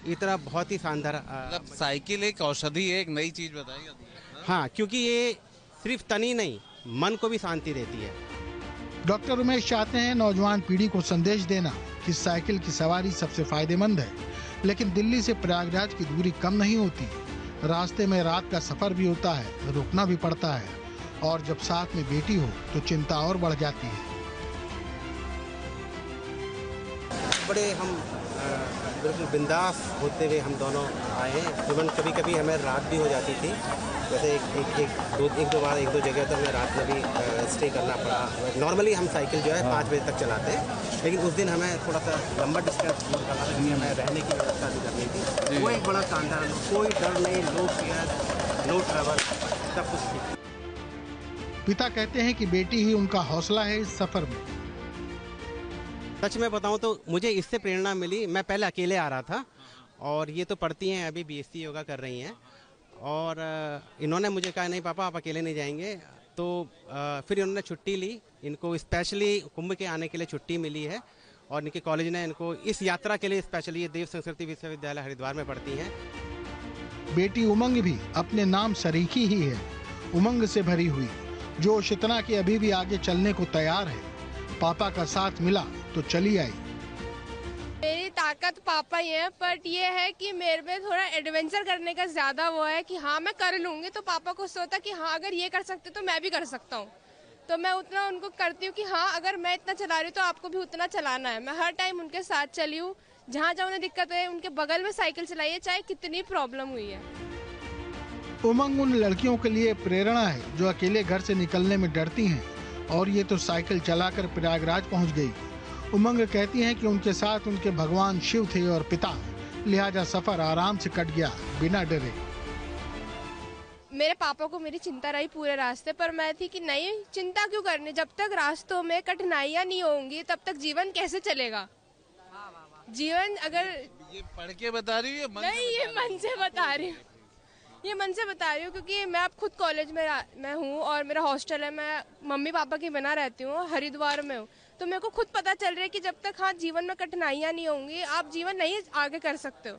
इतना बहुत ही शानदार मतलब साइकिल एक औषधि है, एक नई चीज बताई। हाँ, क्योंकि ये सिर्फ तन ही नहीं, मन को भी शांति देती है। डॉक्टर उमेश चाहते हैं नौजवान पीढ़ी को संदेश देना कि साइकिल की सवारी सबसे फायदेमंद है, लेकिन दिल्ली से प्रयागराज की दूरी कम नहीं होती। रास्ते में रात का सफर भी होता है, रुकना भी पड़ता है, और जब साथ में बेटी हो तो चिंता और बढ़ जाती है। बड़े हम बिल्कुल बिंदास होते हुए हम दोनों आए हैं। इवन कभी कभी हमें रात भी हो जाती थी, जैसे एक दो बार एक दो जगह तो हमें रात में भी स्टे करना पड़ा। नॉर्मली हम साइकिल जो है 5 बजे तक चलाते हैं, लेकिन उस दिन हमें थोड़ा सा लंबा डिस्टेंस कवर करना था, क्योंकि हमें रहने की व्यवस्था भी करनी थी। वो एक बड़ा शानदार, कोई डर नहीं, नो फियर, नो ट्रैवल, सब कुछ ठीक। पिता कहते हैं कि बेटी ही उनका हौसला है इस सफर में। सच में बताऊं तो मुझे इससे प्रेरणा मिली। मैं पहले अकेले आ रहा था, और ये तो पढ़ती हैं, अभी बीएससी योगा कर रही हैं, और इन्होंने मुझे कहा नहीं पापा आप अकेले नहीं जाएंगे। तो फिर इन्होंने छुट्टी ली, इनको स्पेशली कुंभ के आने के लिए छुट्टी मिली है, और इनके कॉलेज ने इनको इस यात्रा के लिए स्पेशली, ये देव संस्कृति विश्वविद्यालय हरिद्वार में पढ़ती हैं। बेटी उमंग भी अपने नाम सरीखी ही है, उमंग से भरी हुई, जोश इतना कि अभी भी आगे चलने को तैयार है। पापा का साथ मिला तो चली आई। मेरी ताकत पापा ही है, बट ये है कि मेरे में थोड़ा एडवेंचर करने का ज्यादा वो है कि हाँ मैं कर लूंगी, तो पापा को सोचता कि हाँ अगर ये कर सकते तो मैं भी कर सकता हूँ। तो मैं उतना उनको करती हूँ कि हाँ अगर मैं इतना चला रही हूँ तो आपको भी उतना चलाना है। मैं हर टाइम उनके साथ चली हूँ, जहाँ जहाँ उन्हें दिक्कत है उनके बगल में साइकिल चलाई है, चाहे कितनी प्रॉब्लम हुई है। उमंग उन लड़कियों के लिए प्रेरणा है जो अकेले घर से निकलने में डरती हैं, और ये तो साइकिल चलाकर प्रयागराज पहुंच गई। उमंग कहती हैं कि उनके साथ उनके भगवान शिव थे और पिता, लिहाजा सफर आराम से कट गया बिना डरे। मेरे पापा को मेरी चिंता रही पूरे रास्ते पर, मैं थी कि नहीं चिंता क्यों करनी, जब तक रास्तों में कठिनाइयां नहीं होंगी तब तक जीवन कैसे चलेगा। जीवन अगर ये पढ़ के बता रही है, नहीं ये मन से बता रही हूँ, ये मन से बता रही हूँ, क्योंकि मैं अब खुद कॉलेज में मैं हूँ और मेरा हॉस्टल है। मैं मम्मी पापा के बिना रहती हूँ, हरिद्वार में हूँ, तो मेरे को खुद पता चल रहा है कि जब तक हाँ जीवन में कठिनाइयाँ नहीं होंगी आप जीवन नहीं आगे कर सकते हो।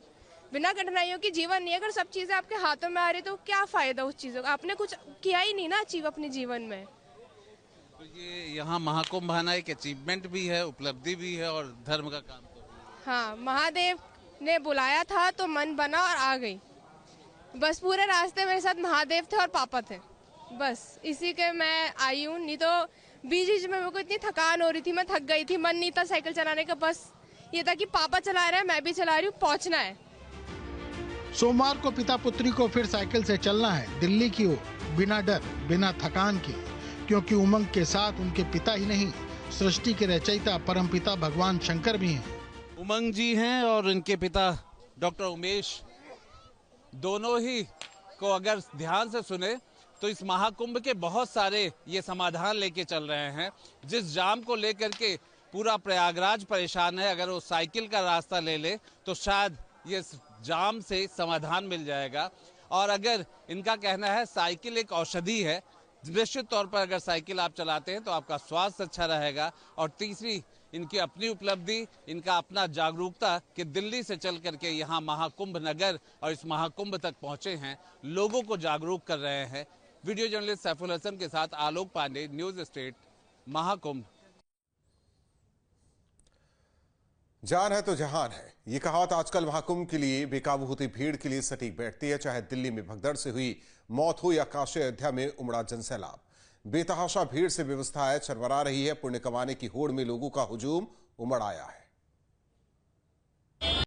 बिना कठिनाइयों की जीवन नहीं है। अगर सब चीज़ें आपके हाथों में आ रही तो क्या फ़ायदा उस चीज़ों का, आपने कुछ किया ही नहीं ना अचीव अपने जीवन में। तो ये यहाँ महाकुंभ आना एक अचीवमेंट भी है, उपलब्धि भी है, और धर्म का काम तो। हाँ, महादेव ने बुलाया था तो मन बना और आ गई। बस पूरे रास्ते मेरे साथ महादेव थे और पापा थे, बस इसी के मैं आई हूँ। नहीं तो बीच बीच में मेरे को इतनी थकान हो रही थी, मैं थक गई थी, मन नहीं था साइकिल चलाने का, बस ये था कि पापा चला रहे हैं मैं भी चला रही हूँ, पहुँचना है। सोमवार को पिता पुत्री को फिर साइकिल से चलना है दिल्ली की ओर, बिना डर बिना थकान के, क्योंकि उमंग के साथ उनके पिता ही नहीं, सृष्टि के रचयिता परमपिता भगवान शंकर भी हैं। उमंग जी हैं और इनके पिता डॉक्टर उमेश, दोनों ही को अगर ध्यान से सुने तो इस महाकुंभ के बहुत सारे ये समाधान लेके चल रहे हैं। जिस जाम को लेकर के पूरा प्रयागराज परेशान है, अगर वो साइकिल का रास्ता ले ले तो शायद ये जाम से समाधान मिल जाएगा। और अगर इनका कहना है साइकिल एक औषधि है, निश्चित तौर पर अगर साइकिल आप चलाते हैं तो आपका स्वास्थ्य अच्छा रहेगा। और तीसरी इनकी अपनी उपलब्धि, इनका अपना जागरूकता कि दिल्ली से चल करके यहाँ महाकुंभ नगर और इस महाकुंभ तक पहुँचे हैं, लोगों को जागरूक कर रहे हैं। वीडियो जर्नलिस्ट सैफुल हसन के साथ आलोक पांडे, न्यूज स्टेट, महाकुंभ। जान है तो जहान है, ये कहावत आजकल महाकुंभ के लिए बेकाबू होती भीड़ के लिए सटीक बैठती है। चाहे दिल्ली में भगदड़ से हुई मौत हो या काशी अयोध्या में उमड़ा जनसैलाब, बेतहाशा भीड़ से व्यवस्थाएं चरमरा रही है। पुण्य कमाने की होड़ में लोगों का हुजूम उमड़ आया है।